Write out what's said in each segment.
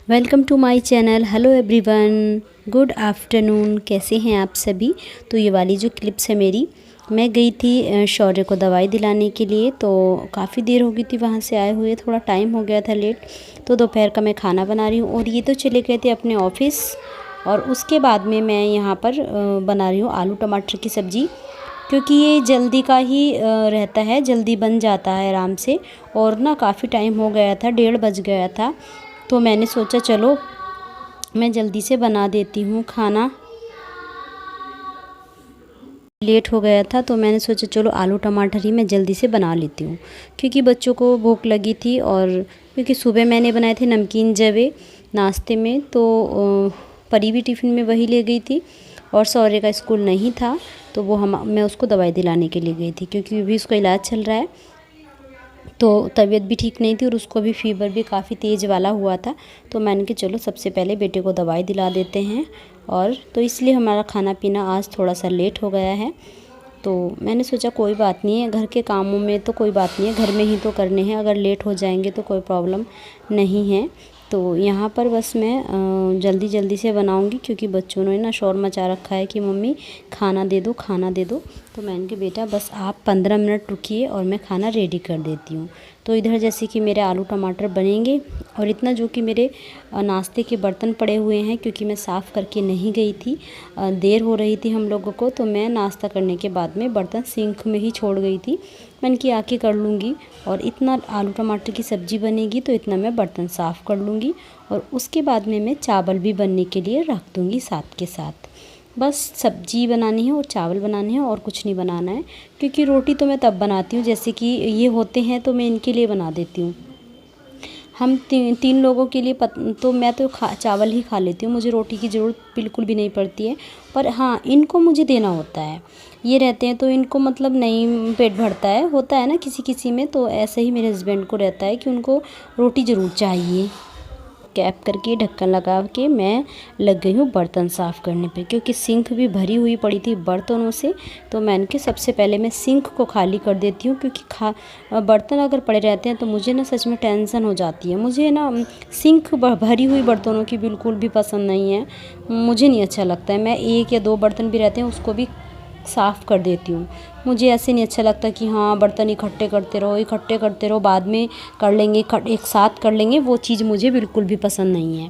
Welcome to my channel. Hello everyone, good afternoon. कैसे हैं आप सभी। तो ये वाली जो क्लिप्स है मेरी, मैं गई थी शौर्य को दवाई दिलाने के लिए। तो काफ़ी देर हो गई थी वहाँ से आए हुए, थोड़ा टाइम हो गया था लेट। तो दोपहर का मैं खाना बना रही हूँ और ये तो चले गए थे अपने ऑफिस। और उसके बाद में मैं यहाँ पर बना रही हूँ आलू टमाटर की सब्ज़ी, क्योंकि ये जल्दी का ही रहता है, जल्दी बन जाता है आराम से। और ना काफ़ी टाइम हो गया था, 1:30 बज गया था। तो मैंने सोचा चलो मैं जल्दी से बना देती हूँ खाना। लेट हो गया था तो मैंने सोचा चलो आलू टमाटर ही मैं जल्दी से बना लेती हूँ, क्योंकि बच्चों को भूख लगी थी। और क्योंकि सुबह मैंने बनाए थे नमकीन जवे नाश्ते में, तो परी भी टिफ़िन में वही ले गई थी। और सौर्य का स्कूल नहीं था तो मैं उसको दवाई दिलाने के लिए गई थी, क्योंकि अभी उसका इलाज चल रहा है। तो तबीयत भी ठीक नहीं थी और उसको भी फीवर भी काफ़ी तेज़ वाला हुआ था। तो मैंने कहा चलो सबसे पहले बेटे को दवाई दिला देते हैं। और तो इसलिए हमारा खाना पीना आज थोड़ा सा लेट हो गया है। तो मैंने सोचा कोई बात नहीं है, घर के कामों में तो कोई बात नहीं है, घर में ही तो करने हैं। अगर लेट हो जाएंगे तो कोई प्रॉब्लम नहीं है। तो यहाँ पर बस मैं जल्दी जल्दी से बनाऊँगी, क्योंकि बच्चों ने ना शोर मचा रखा है कि मम्मी खाना दे दो, खाना दे दो। तो मैंने कहा बेटा बस आप 15 मिनट रुकिए और मैं खाना रेडी कर देती हूँ। तो इधर जैसे कि मेरे आलू टमाटर बनेंगे, और इतना जो कि मेरे नाश्ते के बर्तन पड़े हुए हैं, क्योंकि मैं साफ़ करके नहीं गई थी, देर हो रही थी हम लोगों को। तो मैं नाश्ता करने के बाद में बर्तन सिंक में ही छोड़ गई थी। मैंने कि आके कर लूँगी, और इतना आलू टमाटर की सब्ज़ी बनेगी तो इतना मैं बर्तन साफ़ कर लूँगी। और उसके बाद में मैं चावल भी बनने के लिए रख दूँगी साथ के साथ। बस सब्ज़ी बनानी है और चावल बनाने हैं, और कुछ नहीं बनाना है। क्योंकि रोटी तो मैं तब बनाती हूँ, जैसे कि ये होते हैं तो मैं इनके लिए बना देती हूँ। हम तीन लोगों के लिए तो मैं तो चावल ही खा लेती हूँ, मुझे रोटी की ज़रूरत बिल्कुल भी नहीं पड़ती है। पर हाँ, इनको मुझे देना होता है। ये रहते हैं तो इनको मतलब नहीं पेट भरता है, होता है ना किसी किसी में। तो ऐसे ही मेरे हस्बैंड को रहता है कि उनको रोटी ज़रूर चाहिए। कैप करके ढक्कन लगा के मैं लग गई हूँ बर्तन साफ़ करने पे, क्योंकि सिंक भी भरी हुई पड़ी थी बर्तनों से। तो मैंने कि सबसे पहले मैं सिंक को खाली कर देती हूँ, क्योंकि बर्तन अगर पड़े रहते हैं तो मुझे ना सच में टेंशन हो जाती है। मुझे ना सिंक भरी हुई बर्तनों की बिल्कुल भी पसंद नहीं है, मुझे नहीं अच्छा लगता है। मैं 1 या 2 बर्तन भी रहते हैं उसको भी साफ़ कर देती हूँ। मुझे ऐसे नहीं अच्छा लगता कि हाँ बर्तन इकट्ठे करते रहो, बाद में कर लेंगे, एक साथ कर लेंगे, वो चीज़ मुझे बिल्कुल भी पसंद नहीं है।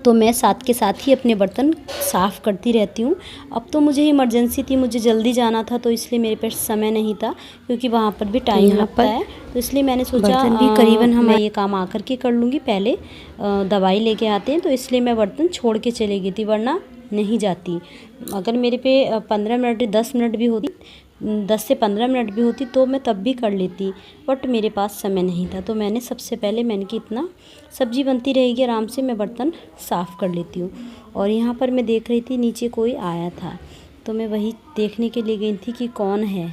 तो मैं साथ के साथ ही अपने बर्तन साफ़ करती रहती हूँ। अब तो मुझे इमरजेंसी थी, मुझे जल्दी जाना था, तो इसलिए मेरे पास समय नहीं था, क्योंकि वहाँ पर भी टाइम लगता है। तो इसलिए मैंने सोचा बर्तन भी करीबन मैं ये काम आकर के कर लूँगी। पहले दवाई लेके आते हैं, तो इसलिए मैं बर्तन छोड़ के चली गई थी, वरना नहीं जाती। अगर मेरे पे 15 मिनट 10 मिनट भी होती, 10 से 15 मिनट भी होती, तो मैं तब भी कर लेती। बट मेरे पास समय नहीं था। तो मैंने सबसे पहले मैंने कि इतना सब्ज़ी बनती रहेगी, आराम से मैं बर्तन साफ़ कर लेती हूँ। और यहाँ पर मैं देख रही थी नीचे कोई आया था, तो मैं वही देखने के लिए गई थी कि कौन है।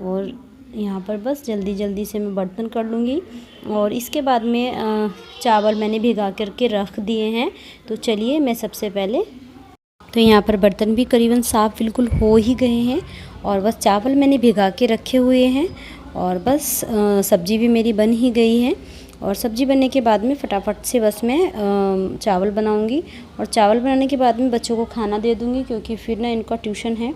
और यहाँ पर बस जल्दी जल्दी से मैं बर्तन कर लूँगी। और इसके बाद में चावल मैंने भिगा करके रख दिए हैं। तो चलिए मैं सबसे पहले, तो यहाँ पर बर्तन भी करीबन साफ़ बिल्कुल हो ही गए हैं, और बस चावल मैंने भिगा के रखे हुए हैं। और बस सब्ज़ी भी मेरी बन ही गई है। और सब्ज़ी बनने के बाद में फटाफट से बस मैं चावल बनाऊंगी। और चावल बनाने के बाद में बच्चों को खाना दे दूंगी, क्योंकि फिर ना इनका ट्यूशन है।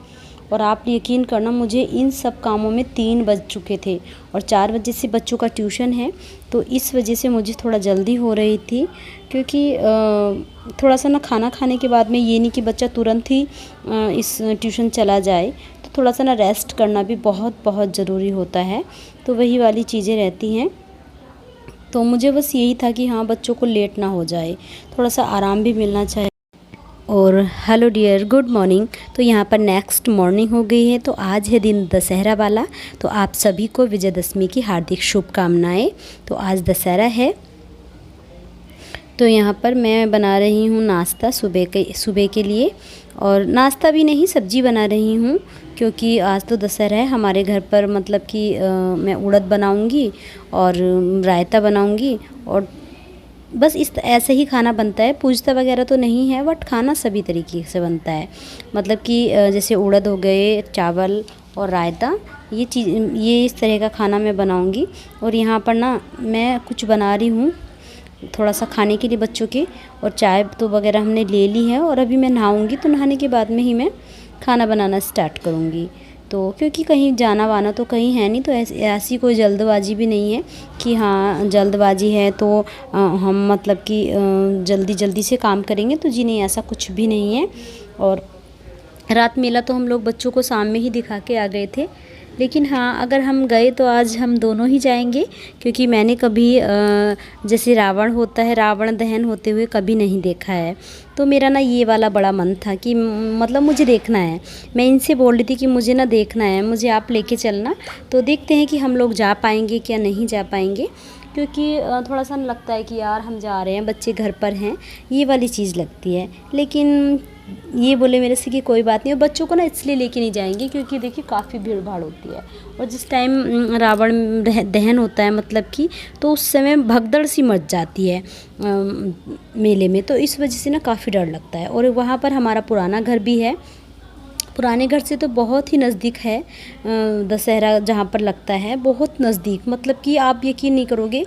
और आप यकीन करना, मुझे इन सब कामों में 3 बज चुके थे, और 4 बजे से बच्चों का ट्यूशन है। तो इस वजह से मुझे थोड़ा जल्दी हो रही थी, क्योंकि थोड़ा सा ना खाना खाने के बाद में ये नहीं कि बच्चा तुरंत ही इस ट्यूशन चला जाए। तो थोड़ा सा ना रेस्ट करना भी बहुत बहुत ज़रूरी होता है। तो वही वाली चीज़ें रहती हैं। तो मुझे बस यही था कि हाँ बच्चों को लेट ना हो जाए, थोड़ा सा आराम भी मिलना चाहिए। और हेलो डियर, गुड मॉर्निंग। तो यहाँ पर नेक्स्ट मॉर्निंग हो गई है। तो आज है दिन दशहरा वाला। तो आप सभी को विजयदशमी की हार्दिक शुभकामनाएं। तो आज दशहरा है। तो यहाँ पर मैं बना रही हूँ नाश्ता सुबह के लिए। और नाश्ता भी नहीं, सब्जी बना रही हूँ, क्योंकि आज तो दशहरा है हमारे घर पर। मतलब कि मैं उड़द बनाऊँगी और रायता बनाऊँगी, और बस ऐसे ही खाना बनता है। पूजता वगैरह तो नहीं है, बट खाना सभी तरीके से बनता है। मतलब कि जैसे उड़द हो गए, चावल और रायता, ये इस तरह का खाना मैं बनाऊंगी। और यहाँ पर ना मैं कुछ बना रही हूँ, थोड़ा सा खाने के लिए बच्चों के, और चाय तो वगैरह हमने ले ली है। और अभी मैं नहाऊंगी, तो नहाने के बाद में ही मैं खाना बनाना स्टार्ट करूंगी। तो क्योंकि कहीं जाना वाना तो कहीं है नहीं, तो ऐसी कोई जल्दबाजी भी नहीं है कि हाँ जल्दबाजी है तो हम मतलब कि जल्दी जल्दी से काम करेंगे, तो जी नहीं, ऐसा कुछ भी नहीं है। और रात मेला तो हम लोग बच्चों को शाम में ही दिखा के आ गए थे, लेकिन हाँ अगर हम गए तो आज हम दोनों ही जाएंगे, क्योंकि मैंने कभी जैसे रावण होता है, रावण दहन होते हुए कभी नहीं देखा है। तो मेरा ना ये वाला बड़ा मन था कि मतलब मुझे देखना है। मैं इनसे बोल रही थी कि मुझे ना देखना है, मुझे आप लेके चलना। तो देखते हैं कि हम लोग जा पाएंगे क्या नहीं जा पाएंगे, क्योंकि थोड़ा सा लगता है कि यार हम जा रहे हैं, बच्चे घर पर हैं, ये वाली चीज़ लगती है। लेकिन ये बोले मेरे से कि कोई बात नहीं, और बच्चों को ना इसलिए लेके नहीं जाएंगे क्योंकि देखिए काफ़ी भीड़ भाड़ होती है, और जिस टाइम रावण दहन होता है मतलब कि, तो उस समय भगदड़ सी मच जाती है मेले में, तो इस वजह से ना काफ़ी डर लगता है। और वहाँ पर हमारा पुराना घर भी है, पुराने घर से तो बहुत ही नज़दीक है दशहरा जहाँ पर लगता है, बहुत नज़दीक, मतलब कि आप यकीन नहीं करोगे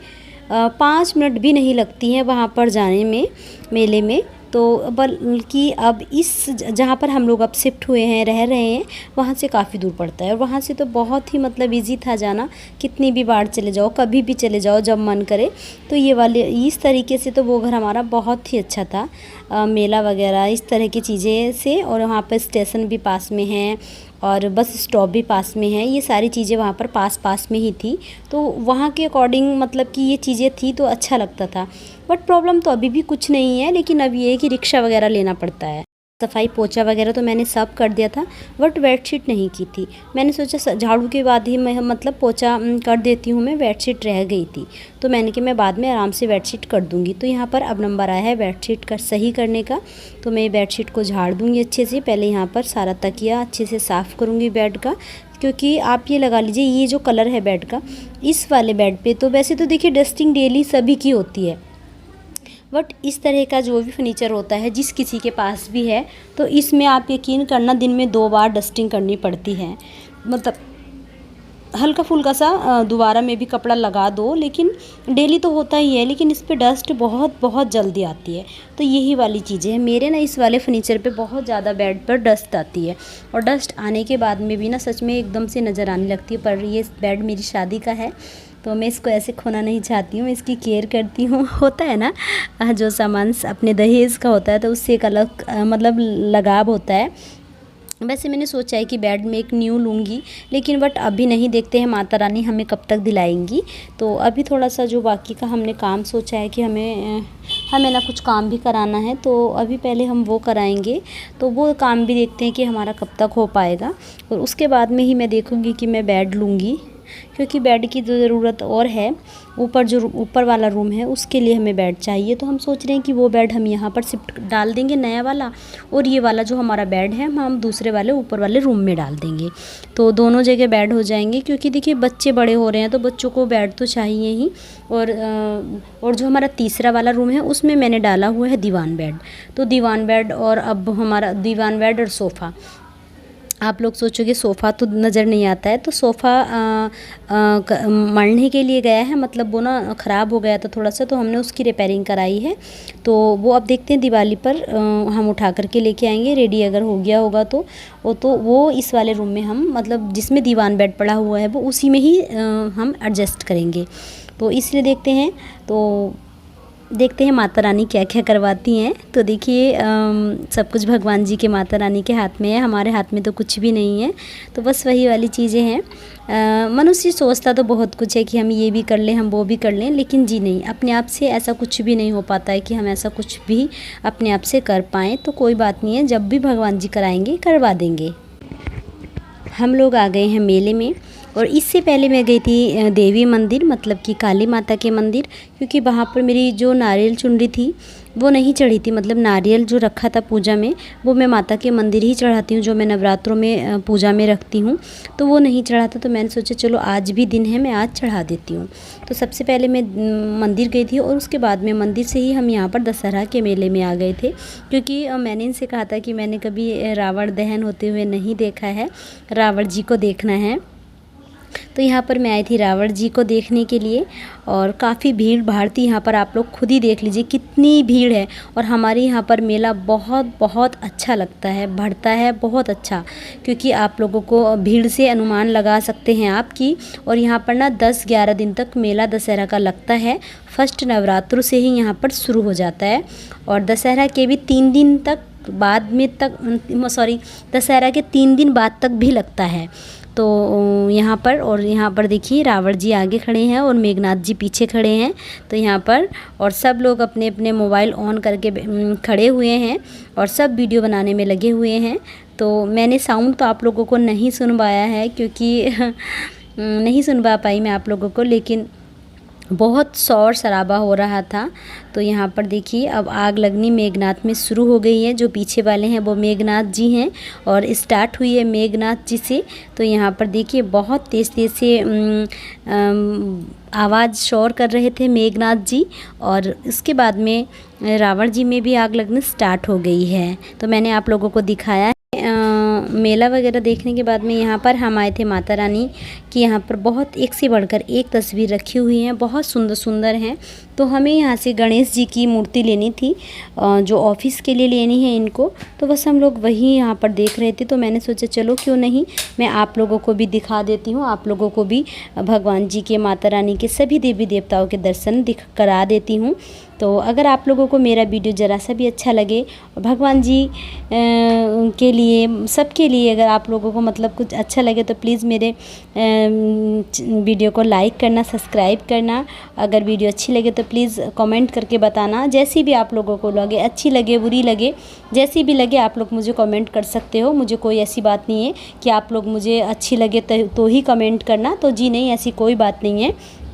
5 मिनट भी नहीं लगती हैं वहाँ पर जाने में, मेले में। तो बल्कि अब इस जहाँ पर हम लोग अब शिफ्ट हुए हैं, रह रहे हैं, वहाँ से काफ़ी दूर पड़ता है। और वहाँ से तो बहुत ही मतलब इजी था जाना, कितनी भी बार चले जाओ, कभी भी चले जाओ जब मन करे। तो ये वाले इस तरीके से तो वो घर हमारा बहुत ही अच्छा था, मेला वगैरह इस तरह की चीज़ें से। और वहाँ पर स्टेशन भी पास में है, और बस स्टॉप भी पास में है, ये सारी चीज़ें वहाँ पर पास पास में ही थी। तो वहाँ के अकॉर्डिंग मतलब कि ये चीज़ें थी तो अच्छा लगता था। बट प्रॉब्लम तो अभी भी कुछ नहीं है, लेकिन अब ये है कि रिक्शा वगैरह लेना पड़ता है। सफाई पोछा वगैरह तो मैंने सब कर दिया था, बट बेडशीट नहीं की थी। मैंने सोचा झाड़ू के बाद ही मैं मतलब पोछा कर देती हूँ, मैं बेडशीट रह गई थी, तो मैंने कि मैं बाद में आराम से बेडशीट कर दूँगी। तो यहाँ पर अब नंबर आया है बेडशीट का सही करने का, तो मैं बेडशीट को झाड़ दूँगी अच्छे से। पहले यहाँ पर सारा तकिया अच्छे से साफ़ करूँगी बेड का, क्योंकि आप ये लगा लीजिए ये जो कलर है बेड का, इस वाले बेड पे तो वैसे तो देखिए डस्टिंग डेली सभी की होती है, बट इस तरह का जो भी फर्नीचर होता है जिस किसी के पास भी है, तो इसमें आप यकीन करना दिन में 2 बार डस्टिंग करनी पड़ती है। मतलब हल्का फुल्का सा दोबारा में भी कपड़ा लगा दो, लेकिन डेली तो होता ही है, लेकिन इस पे डस्ट बहुत बहुत जल्दी आती है। तो यही वाली चीज़ें हैं मेरे ना, इस वाले फर्नीचर पे बहुत ज़्यादा बेड पर डस्ट आती है, और डस्ट आने के बाद में भी ना सच में एकदम से नज़र आने लगती है। पर ये बेड मेरी शादी का है, तो मैं इसको ऐसे खोना नहीं चाहती हूँ, इसकी केयर करती हूँ। होता है ना जो सामान अपने दहेज का होता है तो उससे एक अलग मतलब लगाव होता है। वैसे मैंने सोचा है कि बेड में एक न्यू लूँगी, लेकिन बट अभी नहीं, देखते हैं माता रानी हमें कब तक दिलाएंगी। तो अभी थोड़ा सा जो बाकी का हमने काम सोचा है कि हमें ना कुछ काम भी कराना है, तो अभी पहले हम वो कराएंगे। तो वो काम भी देखते हैं कि हमारा कब तक हो पाएगा, और उसके बाद में ही मैं देखूँगी कि मैं बेड लूँगी, क्योंकि बेड की जो ज़रूरत और है, ऊपर वाला रूम है उसके लिए हमें बेड चाहिए। तो हम सोच रहे हैं कि वो बेड हम यहाँ पर शिफ्ट डाल देंगे नया वाला, और ये वाला जो हमारा बेड है हम दूसरे वाले ऊपर वाले रूम में डाल देंगे, तो दोनों जगह बेड हो जाएंगे। क्योंकि देखिए बच्चे बड़े हो रहे हैं तो बच्चों को बेड तो चाहिए ही। और जो हमारा तीसरा वाला रूम है उसमें मैंने डाला हुआ है दीवान बेड, तो दीवान बेड और अब हमारा दीवान बेड और सोफ़ा। आप लोग सोचोगे सोफ़ा तो नज़र नहीं आता है, तो सोफ़ा मरने के लिए गया है, मतलब वो ना ख़राब हो गया था थोड़ा सा, तो हमने उसकी रिपेयरिंग कराई है। तो वो अब देखते हैं दिवाली पर हम उठा करके लेके आएंगे, रेडी अगर हो गया होगा तो वो इस वाले रूम में हम मतलब जिसमें दीवान बेड पड़ा हुआ है वो उसी में ही हम एडजस्ट करेंगे। तो इसलिए देखते हैं माता रानी क्या क्या करवाती हैं। तो देखिए सब कुछ भगवान जी के, माता रानी के हाथ में है, हमारे हाथ में तो कुछ भी नहीं है। तो बस वही वाली चीज़ें हैं। मनुष्य सोचता तो बहुत कुछ है कि हम ये भी कर लें, हम वो भी कर लें, लेकिन जी नहीं, अपने आप से ऐसा कुछ भी नहीं हो पाता है कि हम ऐसा कुछ भी अपने आप से कर पाएँ। तो कोई बात नहीं है, जब भी भगवान जी कराएंगे करवा देंगे। हम लोग आ गए हैं मेले में, और इससे पहले मैं गई थी देवी मंदिर, मतलब कि काली माता के मंदिर, क्योंकि वहाँ पर मेरी जो नारियल चुनरी थी वो नहीं चढ़ी थी। मतलब नारियल जो रखा था पूजा में, वो मैं माता के मंदिर ही चढ़ाती हूँ, जो मैं नवरात्रों में पूजा में रखती हूँ, तो वो नहीं चढ़ा था। तो मैंने सोचा चलो आज भी दिन है, मैं आज चढ़ा देती हूँ। तो सबसे पहले मैं मंदिर गई थी, और उसके बाद में मंदिर से ही हम यहाँ पर दशहरा के मेले में आ गए थे, क्योंकि मैंने इनसे कहा था कि मैंने कभी रावण दहन होते हुए नहीं देखा है, रावण जी को देखना है। तो यहाँ पर मैं आई थी रावण जी को देखने के लिए और काफ़ी भीड़ भाड़ थी यहाँ पर। आप लोग खुद ही देख लीजिए कितनी भीड़ है। और हमारे यहाँ पर मेला बहुत बहुत अच्छा लगता है, बढ़ता है बहुत अच्छा, क्योंकि आप लोगों को भीड़ से अनुमान लगा सकते हैं आपकी। और यहाँ पर ना 10-11 दिन तक मेला दशहरा का लगता है। फर्स्ट नवरात्रों से ही यहाँ पर शुरू हो जाता है और दशहरा के भी 3 दिन तक बाद में तक दशहरा के 3 दिन बाद तक भी लगता है। तो यहाँ पर देखिए रावण जी आगे खड़े हैं और मेघनाथ जी पीछे खड़े हैं। तो यहाँ पर और सब लोग अपने अपने मोबाइल ऑन करके खड़े हुए हैं और सब वीडियो बनाने में लगे हुए हैं। तो मैंने साउंड तो आप लोगों को नहीं सुनवाया है, क्योंकि नहीं सुनवा पाई मैं आप लोगों को, लेकिन बहुत शोर शराबा हो रहा था। तो यहाँ पर देखिए अब आग लगनी मेघनाथ में शुरू हो गई है। जो पीछे वाले हैं वो मेघनाथ जी हैं और स्टार्ट हुई है मेघनाथ जी से। तो यहाँ पर देखिए बहुत तेज़ तेज़ से आवाज़ शोर कर रहे थे मेघनाथ जी, और इसके बाद में रावण जी में भी आग लगनी स्टार्ट हो गई है। तो मैंने आप लोगों को दिखाया। मेला वगैरह देखने के बाद में यहाँ पर हम आए थे माता रानी की। यहाँ पर बहुत एक से बढ़कर एक तस्वीर रखी हुई हैं, बहुत सुंदर सुंदर हैं। तो हमें यहाँ से गणेश जी की मूर्ति लेनी थी, जो ऑफिस के लिए लेनी है इनको। तो बस हम लोग वही यहाँ पर देख रहे थे। तो मैंने सोचा चलो क्यों नहीं मैं आप लोगों को भी दिखा देती हूँ, आप लोगों को भी भगवान जी के, माता रानी के, सभी देवी देवताओं के दर्शन करा देती हूँ। तो अगर आप लोगों को मेरा वीडियो ज़रा सा भी अच्छा लगे, भगवान जी के लिए, सबके लिए अगर आप लोगों को मतलब कुछ अच्छा लगे तो प्लीज़ मेरे वीडियो को लाइक करना, सब्सक्राइब करना। अगर वीडियो अच्छी लगे तो प्लीज़ कमेंट करके बताना। जैसी भी आप लोगों को लगे, अच्छी लगे बुरी लगे, जैसी भी लगे आप लोग मुझे कमेंट कर सकते हो। मुझे कोई ऐसी बात नहीं है कि आप लोग मुझे अच्छी लगे तो ही कमेंट करना, तो जी नहीं, ऐसी कोई बात नहीं है।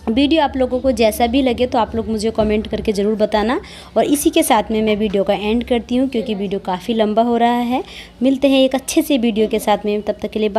वीडियो आप लोगों को जैसा भी लगे तो आप लोग मुझे कमेंट करके ज़रूर बताना। और इसी के साथ में मैं वीडियो का एंड करती हूँ, क्योंकि वीडियो काफ़ी लंबा हो रहा है। मिलते हैं एक अच्छे से वीडियो के साथ में, तब तक के लिए बाय।